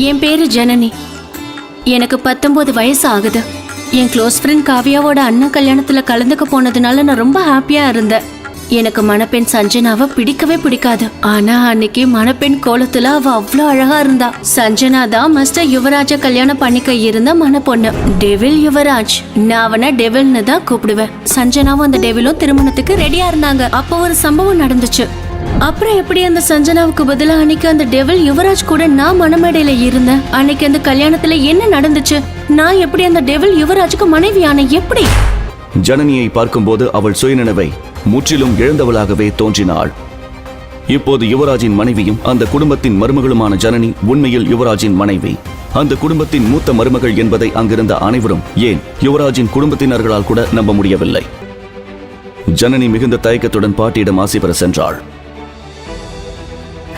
என் பேரு ஜனனி. எனக்கு 19 வயசு ஆகுது. என் க்ளோஸ் ஃப்ரெண்ட் காவியாவோட அண்ணன் கல்யாணத்துல கலந்துக்க போனதுனால நான் ரொம்ப ஹாப்பியா இருந்தேன். எனக்கு மணப்பெண் சஞ்சனாவை பிடிக்கவே பிடிக்காது. ஆனா அன்னைக்கு மணப்பெண் கோலத்துல அவ அவ்வளோ அழகா இருந்தா. சஞ்சனா தான் மிஸ்டர் யுவராஜ கல்யாணம் பண்ணிக்க இருந்த மணப்பொண்ணு. டெவில் யுவராஜ். நான் அவனை டெவில்னு தான் கூப்பிடுவேன். சஞ்சனாவும் அந்த டெவிலும் திருமணத்துக்கு ரெடியா இருந்தாங்க. அப்போ ஒரு சம்பவம் நடந்துச்சு. அப்புறம் எப்படி அந்த சஞ்சனாவுக்கு பதிலா அன்னைக்கு அந்த டெவில் யுவராஜ் கூட நான் மணமேடையில இருந்தேன். அன்னைக்கு அந்த கல்யாணத்துல என்ன நடந்துச்சு? நான் எப்படி அந்த டெவில் யுவராஜுக்கு மனைவியான? எப்படி? ஜனனியை பார்க்கும்போது அவள் சுயநினைவை முற்றிலும் இழந்தவளாகவே தோன்றினாள். இப்போது யுவராஜின் மனைவியும் அந்த குடும்பத்தின் மருமகளுமான ஜனனி உண்மையில் யுவராஜின் மனைவி, அந்த குடும்பத்தின் மூத்த மருமகள் என்பதை அங்கிருந்த அனைவரும், ஏன் யுவராஜின் குடும்பத்தினர்களால் கூட நம்ப முடியவில்லை. ஜனனி மிகுந்த தயக்கத்துடன் பாட்டியிடம் ஆசி பெற சென்றாள்.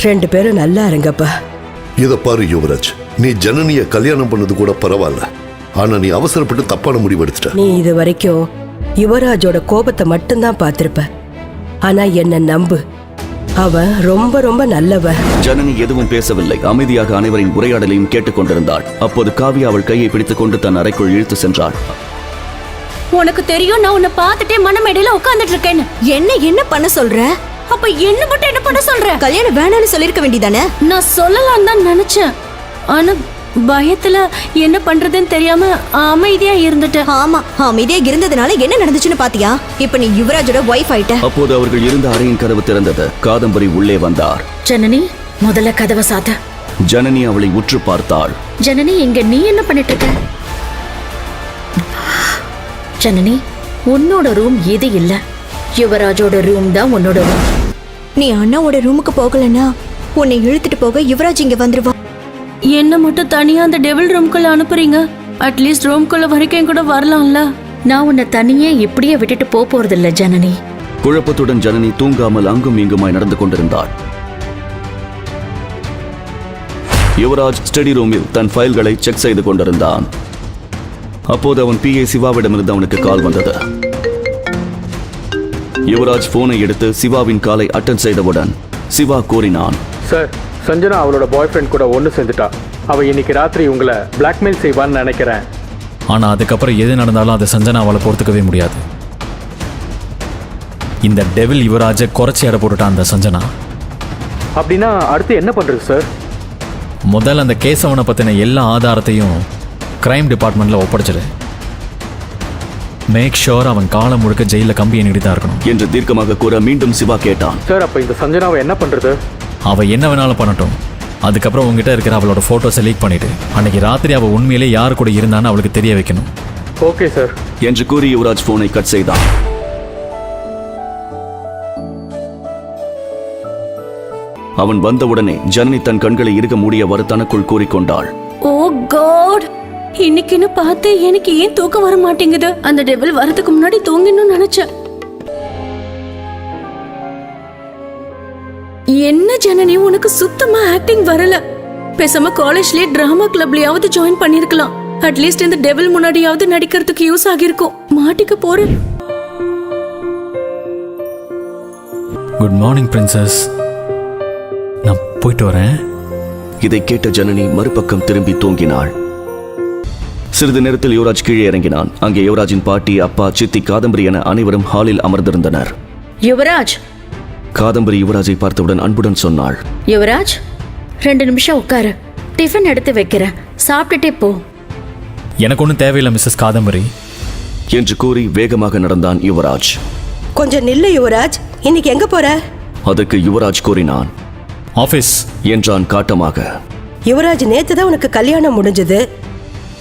2 பேரும் நல்லா இருங்கப்பா. இத பாரு யுவராஜ், நீ ஜனனிய கல்யாணம் பண்ணது கூட பரவாயில்ல. ஆனா நீ அவசரப்பட்டு தப்பான முடிவு எடுத்துட்ட. நீ இது வரைக்கும் யுவராஜோட கோபத்தை மட்டும்தான் பார்த்திருப்ப. ஆனா என்ன நம்பு, அவன் ரொம்ப ரொம்ப நல்லவன். ஜனனி எதுவும் பேசவில்லை. அமைதியாக அனைவரின் உரையாடலையும் கேட்டுக்கொண்டிருந்தாள். அப்போது காவியா அவள் கையை பிடித்துக் கொண்டு தன் அறைக்குள் இழுத்து சென்றாள். உனக்கு தெரியும் நான் உன்னை பார்த்துட்டே மணமேடையில உட்கார்ந்துட்டு இருக்கேன்னு. என்ன பண்ண சொல்ற? அப்ப என்ன மட்டும் என்ன பண்ண சொல்ற? கல்யாணம் வேணான்னு சொல்லிருக்க வேண்டியதானே? நான் சொல்லலாம் தான் நினைச்சேன். ஆனா பயத்துல என்ன பண்றதுன்னு தெரியாம அமைதியா இருந்துட்டேன். ஆமா, அமைதியா இருந்ததுனால என்ன நடந்துச்சுன்னு பாத்தியா? இப்ப நீ யுவராஜோட வைஃப் ஆயிட்ட. அப்போது அவர்கள் இருந்த அறையின் கதவு திறந்தது. காதம்பரி உள்ளே வந்தார். ஜனனி, முதல்ல கதவை சாத்த. ஜனனி அவளை உற்று பார்த்தாள். ஜனனி, இங்க நீ என்ன பண்ணிட்டு இருக்க? ஜனனி, உன்னோட ரூம் இது இல்ல, யுவராஜோட ரூம் தான் உன்னோட ரூம். நீ அண்ணாவோட ரூமுக்கு போகலன்னா உன்னை இழுத்துட்டு போக யுவராஜ் இங்க வந்துருவா. என்ன மட்டும் தனியா அந்த டெவில் ரூம்குள்ள அனுப்புறீங்க? அட்லீஸ்ட் ரூம்குள்ள வரைக்கும் கூட வரலாம்ல. நான் உன்னை தனியே இப்படியே விட்டுட்டு போறது இல்ல ஜனனி. குழப்பத்துடன் ஜனனி தூங்காமல் அங்கும் இங்குமாய் நடந்து கொண்டிருந்தாள். யுவராஜ் ஸ்டடி ரூமில் தன் ஃபைல்களை செக் செய்து கொண்டிருந்தான். அப்போது அவன் PA சிவாவிடமிருந்து அவனுக்கு கால் வந்தது. யுவராஜ் போனை எடுத்து சிவாவின் காலை அட்டன் செய்தவுடன் சிவா கூறினான், சார், சஞ்சனா அவளோட பாய் ஃப்ரெண்ட் கூட ஒன்று சேர்ந்துட்டா. அவள் இன்னைக்கு ராத்திரி உங்களை பிளாக்மெயில் செய்வான்னு நினைக்கிறேன். ஆனால் அதுக்கப்புறம் எது நடந்தாலும் அதை சஞ்சனா அவளை பொறுத்துக்கவே முடியாது. இந்த டெவில் யுவராஜை குறைச்சி எடை போட்டுட்டான் அந்த சஞ்சனா. அப்படின்னா அடுத்து என்ன பண்ணுறது சார்? முதல்ல அந்த கேசவனை பற்றின எல்லா ஆதாரத்தையும் கிரைம் டிபார்ட்மெண்ட்டில் ஒப்படைச்சிடு. மேக் ஷோர் அவன் காலம் முழுக்க ஜெயிலில் கம்பி எண்ணிட்டு தான் இருக்கணும் என்று தீர்க்கமாக கூற மீண்டும் சிவா கேட்டான், சார், அப்போ இந்த சஞ்சனாவை என்ன பண்ணுறது? அவள் என்ன வேணாலும் பண்ணட்டும். அதுக்கப்புறம் உங்ககிட்ட இருக்கிற அவளோட ஃபோட்டோஸை லீக் பண்ணிட்டு அன்னைக்கு ராத்திரி அவள் உண்மையிலே யார் கூட இருந்தான்னு அவளுக்கு தெரிய வைக்கணும். ஓகே சார் என்று கூறி யுவராஜ் போனை கட் செய்தான். அவன் வந்தவுடனே ஜனனி தன் கண்களை இறுக மூடியவாறு தனக்குள் கூறிக்கொண்டாள், ஓ காட், இன்னைக்குன்னு பார்த்து எனக்கு ஏன் தூக்கம் வர மாட்டேங்குது? அந்த டெவில் வரதுக்கு முன்னாடி தூங்கணும்னு நினைச்சேன். என்ன ஜனனி, உனக்கு சுத்தமா ஆக்டிங் வரல. பேசாம காலேஜ்லயே டிராமா கிளப்லயாவது ஜாயின் பண்ணிருக்கலாம். அட்லீஸ்ட் இந்த டெவில் முன்னாடியாவது நடிக்கிறதுக்கு யூஸ் ஆகிருக்கும். மாட்டிக்க போறேன். குட் மார்னிங் பிரின்சஸ், நான் போயிட்டு வரேன். இதை கேட்ட ஜனனி மறுபக்கம் திரும்பி தூங்கினாள். சிறிது நேரத்தில் யுவராஜ் கீழே இறங்கினான். அங்கே யுவராஜின் பாட்டி, அப்பா, சித்தி, காதம்பரி என அனைவரும் ஹாலில் அமர்ந்திருந்தனர். யுவராஜ். காதம்பரி யுவராஜை பார்த்தவுடன் அன்புடன் சொன்னாள், யுவராஜ், 2 நிமிஷம் உட்காரு, டிஃபன் எடுத்து வைக்கிறேன், சாப்பிட்டுட்டே போ. எனக்கு ஒன்றும் தேவையில்லை மிஸ்ஸஸ் காதம்பரி என்று கூறி வேகமாக நடந்தான் யுவராஜ். கொஞ்சம் நில்லு யுவராஜ், இன்னைக்கு எங்க போற? அதற்கு யுவராஜ் கூறினான், ஆஃபீஸ் என்றான் காட்டமாக. யுவராஜ், நேத்து தான் உனக்கு கல்யாணம் முடிஞ்சது.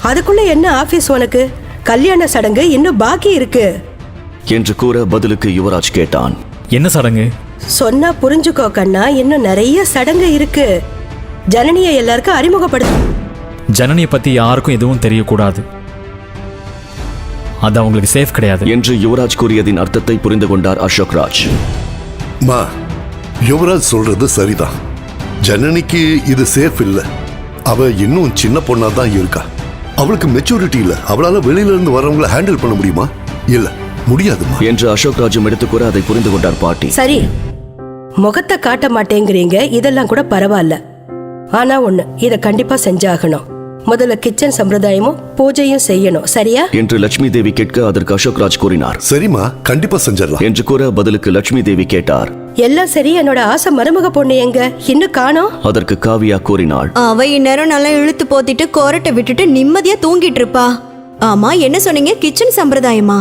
அதுக்குள்ள என்ன ஆபீஸ்? உனக்கு கல்யாண சடங்கு இன்னும் பாக்கி இருக்கு என்று கூற பதிலுக்கு யுவராஜ் கேட்டான், என்ன சடங்கு? சொன்னா புரிஞ்சுக்கோ கண்ணா, இன்னும் நிறைய சடங்கு இருக்கு. ஜனனியை எல்லாருக்கும் அறிமுகப்படுத்து. ஜனனியை பத்தி யாருக்கும் எதுவும் தெரியக்கூடாது, அது அவங்களுக்கு சேஃப் கிடையாது என்று யுவராஜ் கூறியதின் அர்த்தத்தை புரிந்து கொண்டார் அசோக் ராஜ். மா, யுவராஜ் சொல்றது சரிதான். ஜனனிக்கு இது சேஃப் இல்ல. அவ இன்னும் சின்ன பொண்ணா தான் இருக்கா. அவளுக்கு மெச்சூரிட்டி இல்ல. அவளால வெளியில இருந்து வரவங்களை ஹேண்டில் பண்ண முடியுமா? இல்ல, முடியாதுமா என்று அசோக் ராஜும் எடுத்துக்கூற அதை புரிந்து கொண்டார் பாட்டி. சரி, முகத்தை காட்ட மாட்டேங்கிறீங்க, இதெல்லாம் கூட பரவாயில்ல. ஆனா ஒண்ணு, இத கண்டிப்பா செஞ்சாகணும். முதல்ல கிச்சன் சம்பிரதாயமும் பூஜையும் செய்யணும், சரியா? என்று லட்சுமி தேவி கேட்க அதற்கு அசோக்ராஜ் கூறினார். சரிம்மா, கண்டிப்பா செஞ்சிடலாம் என்று கூற பதிலுக்கு லட்சுமி தேவி கேட்டார். எல்லாம் சரி, என்னோட ஆசை மருமக பொண்ணு எங்க? இன்னும் காணோம். அதற்கு காவியா கூறினாள். அவ இந்நேரம் நல்லா இழுத்து போத்திட்டு கோரட்டை விட்டுட்டு நிம்மதியா தூங்கிட்டு இருப்பா. ஆமா, என்ன சொன்னீங்க? கிச்சன் சம்பிரதாயமா?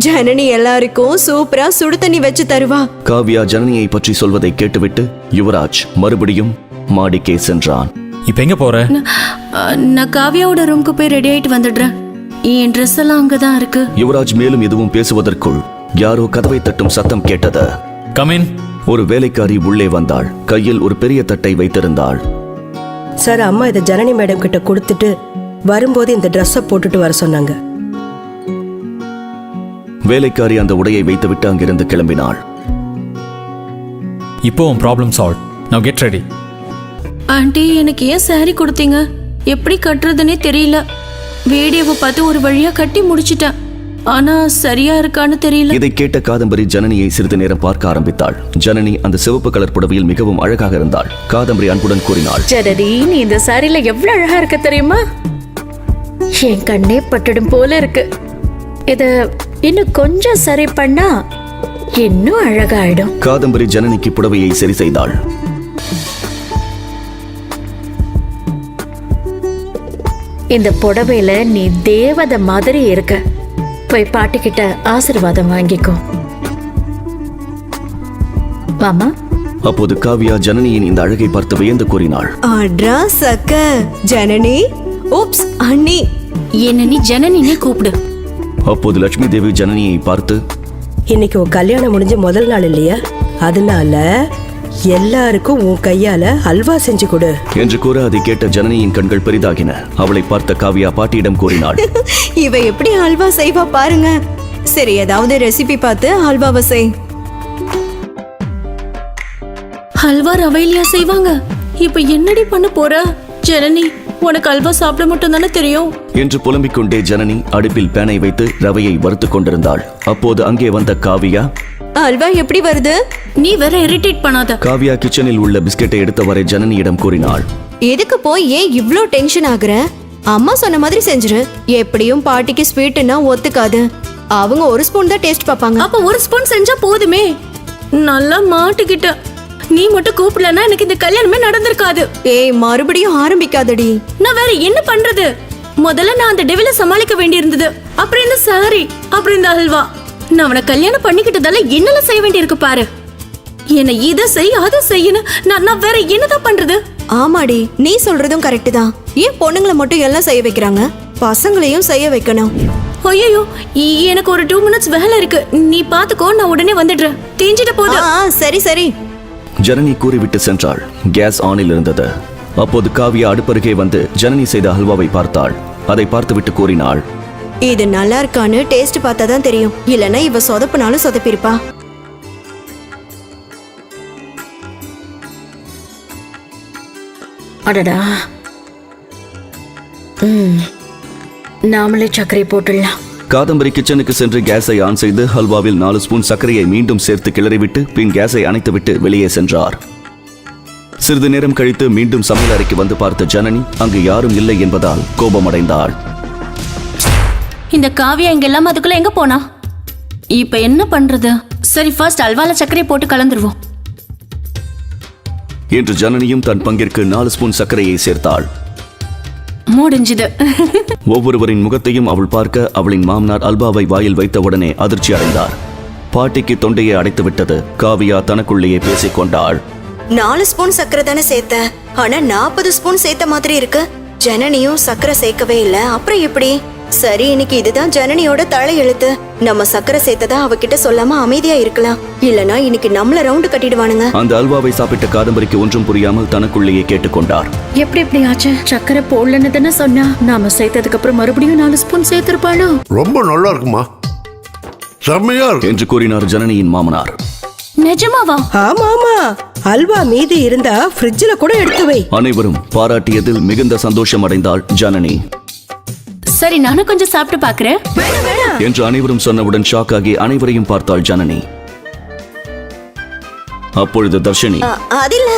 ஜனனி எல்லாருக்கும் சூப்பரா சுடு தண்ணி வச்சு தருவா. காவியா ஜனனியை பற்றி சொல்வதை கேட்டுவிட்டு யுவராஜ் மறுபடியும் மாடிக்கே சென்றான். இப்போ எங்க போற? நான் காவியாவோட ரூமுக்கு போய் ரெடி ஆயிட்டு வந்துடுறேன். என் ட்ரெஸ் எல்லாம் அங்கதான் இருக்கு. யுவராஜ் மேலும் எதுவும் பேசுவதற்குள் யாரோ கதவை தட்டும் சத்தம் கேட்டது. கமின். ஒரு வேலைக்காரி உள்ளே வந்தாள். கையில் ஒரு பெரிய தட்டை வைத்திருந்தாள். சார், அம்மா இதை ஜனனி மேடம் கிட்ட கொடுத்துட்டு வரும்போது இந்த ட்ரெஸ்ஸை போட்டுட்டு வர சொன்னாங்க. வேலைக்காரி அந்த உடையை வைத்துவிட்டு அங்கிருந்து கிளம்பினாள். இப்போ உன் problem solve. Now get ready. Aunty, எனக்கு ஏன் சாரி கொடுத்தீங்க? எப்படி கட்டுறதுன்னே தெரியல. வீடியோவை பார்த்து ஒரு வழியா கட்டி முடிச்சிட்டேன். ஆனா சரியா இருக்கான்னு தெரியல. இதை கேட்ட காதம்பரி ஜனனியை சிறிது நேரம் பார்க்க ஆரம்பித்தாள். ஜனனி அந்த சிவப்பு கலர் புடவையில் மிகவும் அழகாக இருந்தாள். காதம்பரி அன்புடன் கூறினாள். ஜனனி, நீ இந்த சாரியில எவ்வளவு அழகா இருக்க தெரியுமா? என் கண்ணே பட்டுடும் போல இருக்கு. இத இன்னும் கொஞ்சம் சரி பண்ணா இன்னும் அழகாயிடும். காதம்பரி ஜனனிக்கு புடவையை சரி செய்தாள். இந்த புடவையில நீ தேவதை மாதிரி இருக்க. போய் பாட்டிக்கிட்ட ஆசீர்வாதம் வாங்கிக்கோ. வாமா. அப்போது காவியா ஜனனியின் இந்த அழகை பார்த்து வியந்து கூறினாள். அட்ரா சக்க ஜனனி. ஓப்ஸ் அண்ணி. என்ன நீ ஜனனினே கூப்பிடு. அப்போது லட்சுமி தேவி ஜனனியை பார்த்து, இன்னைக்கு உன் கல்யாணம் முடிஞ்ச முதல் நாள் இல்லையா, அதனால எல்லாருக்கும் உன் கையால அல்வா செஞ்சு கொடு என்று கூற அதை கேட்ட ஜனனியின் கண்கள் பெரிதாகின. அவளை பார்த்த காவியா பாட்டியிடம் கூறினாள். இவ எப்படி அல்வா செய்வா பாருங்க. சரி, ஏதாவது ரெசிபி பார்த்து அல்வாவை செய். ஹல்வா ரவையிலியா செய்வாங்க? இப்ப என்னடி பண்ண போற? ஜனனி, உனக்கு அல்வா சாப்பிட மட்டும் தானே தெரியும் என்று புலம்பிக் கொண்டே ஜனனி அடுப்பில் பேனை வைத்து ரவையை வறுத்துக் கொண்டிருந்தாள். அப்போது அங்கே வந்த காவியா, அல்வா எப்படி வருது? நீ வேற இரிட்டேட் பண்ணாத. காவியா கிச்சனில் உள்ள பிஸ்கெட்டை எடுத்தவரை ஜனனியிடம் கூறினாள். எதுக்கு போய் ஏன் இவ்ளோ டென்ஷன் ஆகுற? அம்மா சொன்ன மாதிரி செஞ்சிரு. எப்படியும் பாட்டிக்கு ஸ்வீட்னா ஒத்துக்காது. அவங்க ஒரு ஸ்பூன் தான் டேஸ்ட் பாப்பாங்க. அப்ப ஒரு ஸ்பூன் செஞ்சா போதுமே. நல்லா மாட்டிக்கிட்ட. நீ மட்டும் கூப்பிடலன்னா எனக்கு இந்த கல்யாணமே நடந்திருக்காது. ஏய், மறுபடியும் ஆரம்பிக்காதடி. நான் வேற என்ன பண்றது? முதல்ல நான் அந்த டெவில சமாளிக்க வேண்டியிருந்தது. அப்புறம் இந்த சாரி, அப்புறம் இந்த அல்வா. நான் அவனை கல்யாணம் பண்ணிக்கிட்டதால என்னெல்லாம் செய்ய வேண்டியிருக்கு பாரு. என்ன இதை செய் அதை செய்யணும். நான் வேற என்னதான் பண்றது? ஆமாடி, நீ சொல்றதும் கரெக்ட் தான். ஏன் பொண்ணுங்களை மட்டும் எல்லாம் செய்ய வைக்கிறாங்க? பசங்களையும் செய்ய வைக்கணும். ஐயோ, எனக்கு ஒரு 2 minutes வேலை இருக்கு. நீ பாத்துக்கோ, நான் உடனே வந்துடுறேன். தேஞ்சிட்ட போது. சரி சரி. ஜனனி கூறிவிட்டு சென்றாள். கேஸ் ஆனில் இருந்தது. அப்போது காவியா அடுப்பருகே வந்து ஜனனி செய்த அல்வாவை பார்த்தாள். அதை பார்த்துவிட்டு கூறினாள். இது நல்லா இருக்கான்னு டேஸ்ட் பார்த்தா தான் தெரியும். இல்லனா இவ சொதப்புனாலும் சொதப்பிருப்பா. அடடா. நாமளே சர்க்கரை போட்டுடலாம். காதம்பரி கிச்சனுக்கு சென்று கேஸை ஆன் செய்து ஹல்வாவில் 4 ஸ்பூன் சர்க்கரையை மீண்டும் சேர்த்து கிளறிவிட்டு பின் கேஸை அணைத்துவிட்டு வெளியே சென்றார். சிறிது நேரம் கழித்து மீண்டும் சமையல் அறைக்கு வந்து பார்த்த ஜனனி அங்கு யாரும் இல்லை என்பதால் கோபமடைந்தாள். இந்த காவியா இங்கெல்லாம் அதுக்குள்ள எங்க போனா? இப்ப என்ன பண்றது? சரி, ஃபர்ஸ்ட் அல்வால சர்க்கரை போட்டு கலந்துருவோம் என்று ஜனனியும் தன் பங்கிற்கு 4 ஸ்பூன் சர்க்கரையை சேர்த்தாள். முடிஞ்சது. ஒவ்வொருவரின் முகத்தையும் அவள் பார்க்க அவளின் மாமனார் அல்வாவை வாயில் வைத்தவுடனே அதிர்ச்சி அடைந்தார். பாட்டிக்கு தொண்டையை அடைத்து விட்டது. காவியா தனக்குள்ளேயே பேசிக் கொண்டாள். 4 ஸ்பூன் சக்கரை தானே சேர்த்த, ஆனா 40 ஸ்பூன் சேர்த்த மாதிரி இருக்கு. ஜனனியும் சக்கரை சேர்க்கவே இல்ல, அப்புறம் எப்படி? சரி, இன்னைக்கு இதுதான் ஜனனியோட தலை எழுத்து. நம்ம சக்கரை சேர்த்ததா அவகிட்ட சொல்லாம அமைதியா இருக்கலாம். இல்லனா இன்னைக்கு நம்மள ரவுண்டு கட்டிடுவானுங்க. அந்த அல்வாவை சாப்பிட்ட காதம்பரிக்கு ஒன்றும் புரியாமல் தனக்குள்ளேயே கேட்டுக்கொண்டார். எப்படி ஆச்சு? சக்கரை போடலன்னு தானே சொன்னா. நாம சேர்த்ததுக்கு அப்புறம் மறுபடியும் 4 ஸ்பூன் சேர்த்திருப்பாளோ? ரொம்ப நல்லா இருக்குமா, செம்மையா இருக்கு என்று கூறினார் ஜனனியின் மாமனார். நிஜமாவா? ஆமா ஆமா, அல்வா மீதி இருந்தா ஃப்ரிட்ஜ்ல கூட எடுத்து வை. அனைவரும் பாராட்டியதில் மிகுந்த சந்தோஷம் அடைந்தாள் ஜனனி. சரி, நானும் கொஞ்சம் சாப்பிட்டு பாக்குறேன் என்று அனைவரும் சொன்னவுடன் ஷாக் ஆகி அனைவரையும் பார்த்தாள் ஜனனி. அப்பொழுது தர்ஷினி, அதில்ல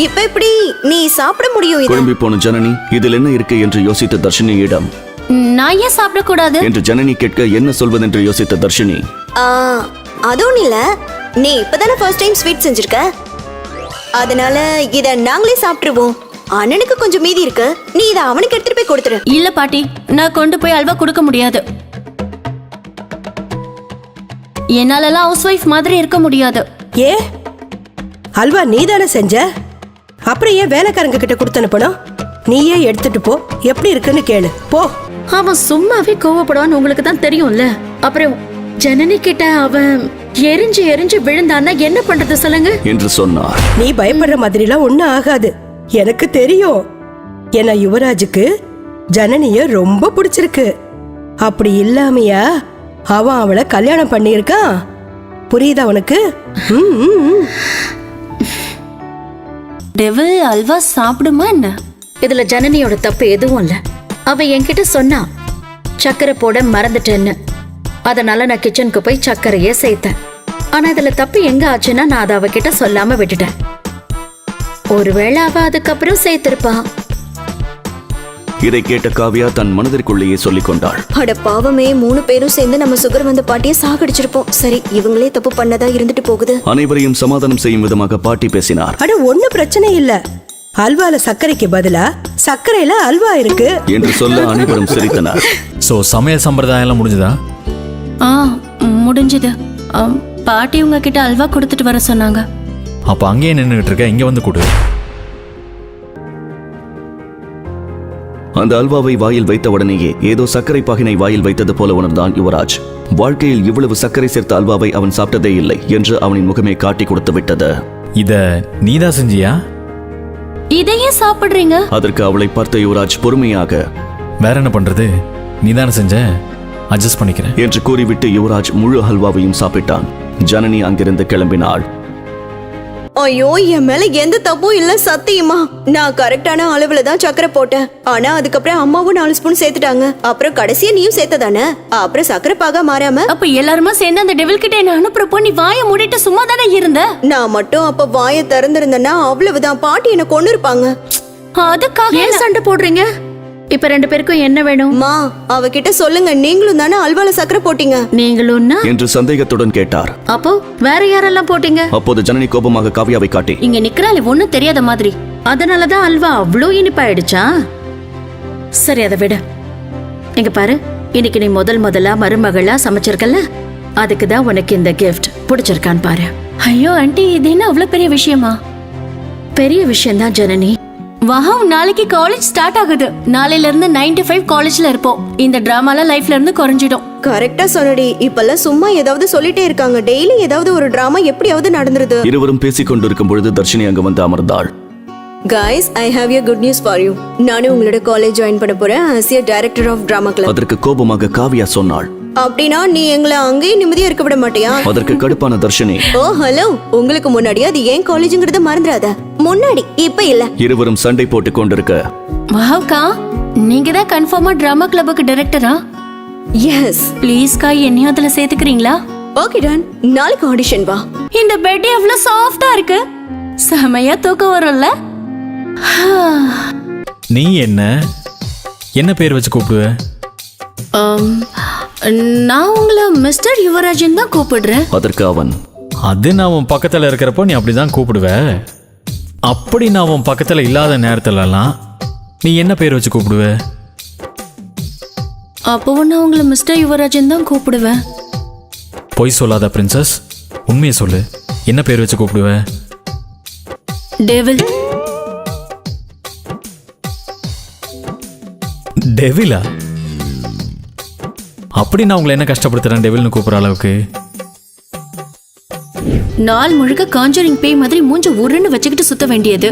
இப்ப எப்படி நீ சாப்பிட முடியும் இத? குழம்பி போன ஜனனி இதில் என்ன இருக்கு என்று யோசித்த தர்ஷினியிடம் நான் ஏன் சாப்பிடக்கூடாது என்று ஜனனி கேட்க என்ன சொல்வதென்று யோசித்த தர்ஷினி ஆ, அது ஒண்ணும் இல்ல, நீ இப்பதானே ஃபர்ஸ்ட் டைம் ஸ்வீட் செஞ்சிருக்க, அதனால இத நாங்களே சாப்பிட்டுருவோம். அண்ணனுக்கு கொஞ்சம் மீதி இருக்கு, நீ இத அவனுக்கு எடுத்துட்டு போய் கொடுத்துரு. இல்ல பாட்டி, நான் கொண்டு போய் அல்வா கொடுக்க முடியாது. என்னாலலாம் ஹவுஸ் ஒய்ஃப் மாதிரி இருக்க முடியாது. ஏ அல்வா நீ தானே செஞ்ச, அப்புறம் ஏன் வேலைக்காரங்க கிட்ட கொடுத்து அனுப்பணும்? நீயே எடுத்துட்டு போ, எப்படி இருக்குன்னு கேளு போ. அவன் சும்மாவே கோவப்படுவான்னு உங்களுக்கு தான் தெரியும்ல. அப்புறம் ஜனனி கிட்ட அவன் எரிஞ்சு எரிஞ்சு விழுந்தான்னா என்ன பண்றது சொல்லுங்க என்று சொன்னார். நீ பயப்படுற மாதிரிலாம் ஒன்னும் ஆகாது, எனக்கு தெரியும். ஏன்னா யுவராஜுக்கு ஜனனிய ரொம்ப பிடிச்சிருக்கு. அப்படி இல்லாமையா அவன் அவளை கல்யாணம் பண்ணியிருக்கான், புரியுதா உனக்கு? டெவில் அல்வா சாப்பிடுமா என்ன? இதுல ஜனனியோட தப்பு எதுவும் இல்ல. அவ என்கிட்ட சொன்னா சக்கரை போட மறந்துட்டேன்னு, அதனால நான் கிச்சனுக்கு போய் சக்கரையே சேர்த்தேன். ஆனா இதுல தப்பு எங்க ஆச்சுன்னா நான் அதை அவகிட்ட சொல்லாம விட்டுட்டேன். ஒருவேளை அவ அதுக்கப்புறம் சேர்த்திருப்பா. இதை கேட்ட காவியா தன் மனதிற்குள்ளேயே சொல்லிக் கொண்டாள். அட பாவமே, 3 பேரும் சேர்ந்து நம்ம சுகர் வந்த பாட்டியை சாகடிச்சிருப்போம். சரி, இவங்களே தப்பு பண்ணதா இருந்துட்டு போகுது. அனைவரையும் சமாதானம் செய்யும் விதமாக பாட்டி பேசினார். அட ஒன்னும் பிரச்சனை இல்ல, அல்வால சர்க்கரைக்கு பதிலா சர்க்கரையில அல்வா இருக்கு என்று சொல்ல அனைவரும் சிரித்தனர். ஸோ சமையல் சம்பிரதாயம் எல்லாம் முடிஞ்சதா? ஆ, முடிஞ்சது. பாட்டி உங்ககிட்ட அல்வா கொடுத்துட்டு வர சொன்னாங்க. அப்போ அங்கேயே நின்றுட்டு இருக்க, இங்கே வந்து கொடு. அந்த அல்வாவை வாயில் வைத்த உடனேயே ஏதோ சர்க்கரை பாகினை வாயில் வைத்தது போல உணர்ந்தான் யுவராஜ். வாழ்க்கையில் இவ்வளவு சர்க்கரை சேர்த்த அல்வாவை அவன் சாப்பிட்டதே இல்லை என்று அவனின் முகமே காட்டி கொடுத்து விட்டது. இத நீதான் செஞ்சியா? இதையே சாப்பிடுறீங்க? அதற்கு அவளை பார்த்த யுவராஜ் பொறுமையாக வேற என்ன பண்றது, நீதானே செஞ்ச, அட்ஜஸ்ட் பண்ணிக்கிறேன் என்று கூறிவிட்டு யுவராஜ் முழு அல்வாவையும் சாப்பிட்டான். ஜனனி அங்கிருந்து கிளம்பினாள். ஐயோ, என் மேல எந்த தப்பும் இல்ல சத்தியமா. நான் கரெக்டான அளவுல தான் சக்கரை போட்டேன். ஆனா அதுக்கப்புறம் அம்மாவும் 4 ஸ்பூன் சேர்த்துட்டாங்க. அப்புறம் கடைசியா நீயும் சேர்த்ததானே, அப்புறம் சக்கரை பாகா மாறாம. அப்ப எல்லாருமா சேர்ந்து அந்த டெவில் கிட்ட என்ன அனுப்புறப்போ நீ வாயை மூடிட்டு சும்மா தானே இருந்த? நான் மட்டும் அப்ப வாயை திறந்திருந்தேன்னா அவ்வளவுதான், பாட்டி என்ன கொண்டு இருப்பாங்க. அதுக்காக ஏன் சண்டை போடுறீங்க? இப்ப 2 பேருக்கும் என்ன வேணும்? மா, அவகிட்ட சொல்லுங்க, நீங்களும் தானே அல்வால சக்கரை போட்டீங்க. நீங்களும்னா? என்று சந்தேகத்துடன் கேட்டார். அப்போ வேற யாரெல்லாம் போட்டீங்க? அப்போது ஜனனி கோபமாக காவியாவை காட்டி இங்க நிக்கிறாள் ஒண்ணும் தெரியாத மாதிரி. அதனாலதான் அல்வா அவ்வளோ இனிப்பாயிடுச்சா? சரி, அதை விட. இங்க பாரு, இன்னைக்கு நீ முதலா மருமகளா சமைச்சிருக்கல, அதுக்கு தான் உனக்கு இந்த கிஃப்ட் பிடிச்சிருக்கான்னு பாரு. ஐயோ ஆண்டி, இது என்ன அவ்வளவு பெரிய விஷயமா? பெரிய விஷயம்தான் ஜனனி. வாவ், நாளைக்கு காலேஜ் ஸ்டார்ட் ஆகுது. நாளையில இருந்து 9 to 5 காலேஜ்ல இருப்போம். இந்த டிராமால லைஃப்ல இருந்து குறைஞ்சிடும். கரெக்டா சொன்னடி. இப்பெல்லாம் சும்மா ஏதாவது சொல்லிட்டே இருக்காங்க. டெய்லி ஏதாவது ஒரு டிராமா எப்படியாவது நடந்துருது. இருவரும் பேசிக் கொண்டிருக்கும் பொழுது தர்ஷினி அங்கு வந்து அமர்ந்தாள். Guys, I have a good news for you. நானும் உங்களோட காலேஜ் ஜாயின் பண்ண போறேன் as a director of drama club. அதற்கு கோபமாக காவியா சொன்னாள். அப்படின்னா நீ எங்களை அங்கேயே நிம்மதியா இருக்க விட மாட்டியா? அதற்கு கடுப்பான தர்ஷினி, ஓ ஹலோ, உங்களுக்கு முன்னாடி அது ஏன் காலேஜ்ங்கறத மறந்துடாத. முன்னாடி, இப்ப இல்ல. இருவரும் சண்டை போட்டுக் கொண்டிருக்க வாவ்க்கா, நீங்க தான் கன்ஃபார்மா டிராமா கிளப்புக்கு டைரக்டரா? எஸ். ப்ளீஸ் கா, என்னையும் அதுல சேர்த்துக்கிறீங்களா? ஓகே டன், நாளைக்கு ஆடிஷன் வா. இந்த பெட் எவ்வளவு சாஃப்டா இருக்கு, செமையா தூக்கம் வரும்ல. நீ என்ன பேர் வச்சு கூப்பிடுவ? நான் உங்களை மிஸ்டர் யுவராஜன் தான் கூப்பிடுறேன். அதற்கு அவன், அது நான் உன் பக்கத்துல இருக்கிறப்போ நீ அப்படிதான் கூப்பிடுவ. அப்படி நான் உன் பக்கத்துல இல்லாத நேரத்துலலாம் நீ என்ன பேர் வச்சு கூப்பிடுவ? அப்பவும் நான் உங்களை மிஸ்டர் யுவராஜன் தான் கூப்பிடுவேன். பொய் சொல்லாத பிரின்சஸ், உண்மையை சொல்லு, என்ன பேர் வச்சு கூப்பிடுவ? டெவில். டெவிலா? அப்படி நான் உங்களை என்ன கஷ்டப்படுத்துறேன் டெவில்னு கூப்பிடுற அளவுக்கு? நாள் முழுக்க காஞ்சரிங் பேய் மாதிரி மூஞ்ச உருன்னு வச்சுக்கிட்டு சுத்த வேண்டியது.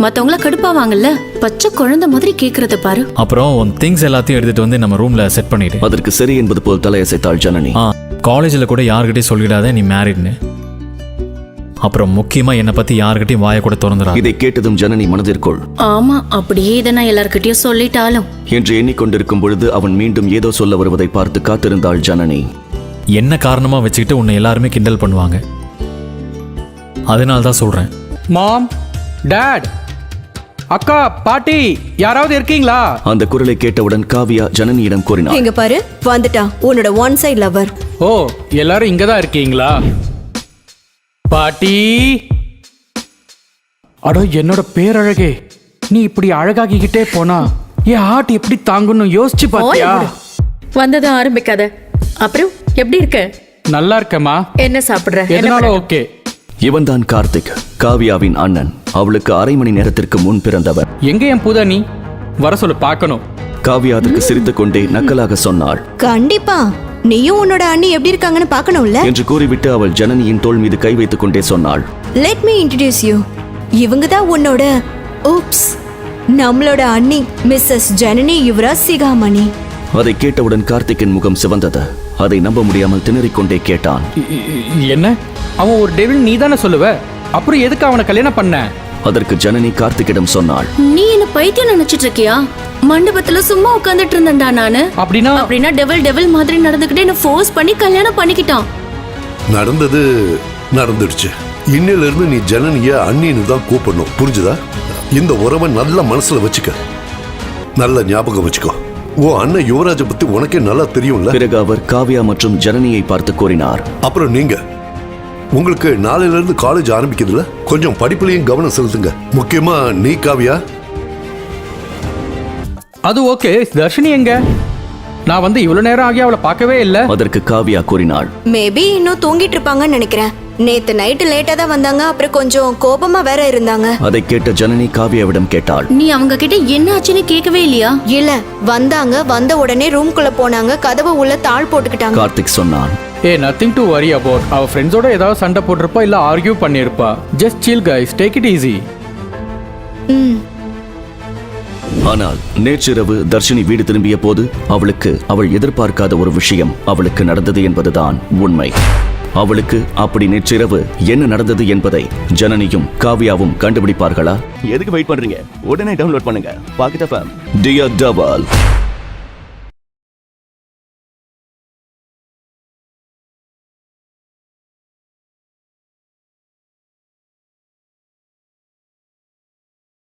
மத்தவங்கள கடுப்பாவாங்கல்ல, பச்சை குழந்தை மாதிரி கேக்குறத பாரு. அப்புறம் உன் திங்ஸ் எல்லாத்தையும் எடுத்துட்டு வந்து நம்ம ரூம்ல செட் பண்ணிடு. அதற்கு சரி என்பது போல் தலையசைத்தாள் ஜனனி. காலேஜில் கூட யார்கிட்டயும் சொல்லிடாத நீ மேரிட்னு. அப்புறம் முக்கியமா என்னை பத்தி யார்கிட்டயும் வாயை கூட திறந்துடா. இதை கேட்டதும் ஜனனி மனதிற்குள், ஆமா, அப்படியே இதை நான் எல்லார்கிட்டயும் சொல்லிட்டாலும் என்று எண்ணிக்கொண்டிருக்கும் பொழுது அவன் மீண்டும் ஏதோ சொல்ல வருவதை பார்த்து காத்திருந்தாள் ஜனனி. என்ன காரணமா வச்சுக்கிட்டு உன்னை எல்லாருமே கிண்டல் பண்ணுவாங்க, அதனால தான் சொல்றேன். மாம், டாட், அக்கா, பாட்டி, யாராவது இருக்கீங்களா? அந்த குரலை கேட்டவுடன் காவியா ஜனனியிடம் கூறினாள். இங்க பாரு, வந்துட்டா உன்னோட ஒன் சைட் லவர். ஓ, எல்லாரும் இங்க தான் இருக்கீங்களா? பாட்டி, அடோ என்னோட பேரழகே, நீ இப்படி அழகாகிக்கிட்டே போனா என் ஹார்ட் எப்படி தாங்கணும் யோசிச்சு பாத்தியா? வந்ததும் ஆரம்பிக்காத. அப்புறம் எப்படி இருக்க? நல்லா இருக்கேம்மா. என்ன சாப்பிடுற? எதனால ஓகே. இவன்தான் கார்த்திக், காவியாவின் அண்ணன். அவளுக்கு அரை மணி நேரத்திற்கு முன் பிறந்தவர். எங்க என் பூதானி? வர சொல்லு, பார்க்கணும். காவியா அதற்கு சிரித்துக் கொண்டே நக்கலாக சொன்னாள். கண்டிப்பா நீயும் உன்னோட அண்ணி எப்படி இருக்காங்கன்னு பார்க்கணும்ல என்று கூறிவிட்டு அவள் ஜனனியின் தோள் மீது கை வைத்துக் கொண்டே சொன்னாள். Let me introduce you. இவங்க தான் உன்னோட oops நம்மளோட அண்ணி மிஸ்ஸஸ் ஜனனி யுவராஜ் சிகாமணி. அதை கேட்டவுடன் கார்த்திக்கின் முகம் சிவந்தது. அதை நம்ப முடியாமல் திணறிக்கொண்டே கேட்டான். என்ன? அவன் ஒரு டெவில், நீ தானே சொல்லுவ? அப்புறம் எதுக்கு அவனை கல்யாணம் பண்ண? அதற்கு ஜனனி கார்த்திக்கிடம் சொன்னாள். நீ என்ன பைத்தியம் நினைச்சிட்டு இருக்கியா? மண்டபத்துல சும்மா உட்கார்ந்துட்டு இருந்தேன்டா நானு. அப்படின்னா டெவில் மாதிரி நடந்துக்கிட்டே என்ன ஃபோர்ஸ் பண்ணி கல்யாணம் பண்ணிக்கிட்டான். நடந்தது நடந்துடுச்சு. இன்னில இருந்து நீ ஜனனிய அண்ணின்னு தான் கூப்பிடணும், புரிஞ்சுதா? இந்த உறவை நல்ல மனசுல வச்சுக்க, நல்ல ஞாபகம் வச்சுக்கோ. ஓ அண்ணன் யுவராஜை பத்தி உனக்கே நல்லா தெரியும்ல. பிறகு அவர் காவியா மற்றும் ஜனனியை பார்த்து கூறினார். அப்புறம் நீங்க உங்களுக்கு நாளையில இருந்து காலேஜ் ஆரம்பிக்குதுல, கொஞ்சம் படிப்புலயும் கவனம் செலுத்துங்க. முக்கியமா நீ காவியா. அது ஓகே. தர்ஷினி எங்க? நான் வந்து இவ்வளவு நேரம் ஆகி அவளை பார்க்கவே இல்லை. அதற்கு காவியா கூறினாள். மேபி இன்னும் தூங்கிட்டு இருப்பாங்கன்னு நினைக்கிறேன். நேத்து நைட்டு லேட்டா தான் வந்தாங்க, அப்புறம் கொஞ்சம் கோபமா வேற இருந்தாங்க. அதை கேட்ட ஜனனி காவியாவிடம் கேட்டாள். நீ அவங்க கிட்ட என்ன ஆச்சுன்னு கேட்கவே இல்லையா? இல்ல, வந்தாங்க, வந்த உடனே ரூம்குள்ள போனாங்க, கதவை உள்ள தாள் போட்டுக்கிட்டாங்க. கார்த்திக் சொன்னான். ஏ, நத்திங் டு வரி அபவுட். அவ ஃப்ரெண்ட்ஸோட ஏதாவது சண்டை போட்டிருப்பா, இல்ல ஆர்கியூ பண்ணிருப்பா. Just chill guys, take it easy. ஆனால் நேற்றிரவு தர்ஷினி வீடு திரும்பிய போது அவளுக்கு அவள் எதிர்பார்க்காத ஒரு விஷயம் அவளுக்கு நடந்தது என்பதுதான் உண்மை. அவளுக்கு அப்படி நேற்றிரவு என்ன நடந்தது என்பதை ஜனனியும் காவியாவும் கண்டுபிடிப்பார்களா? எதுக்கு வெயிட் பண்றீங்க? உடனே டவுன்லோட் பண்ணுங்க பாக்கெட் எஃப்எம். Dear double.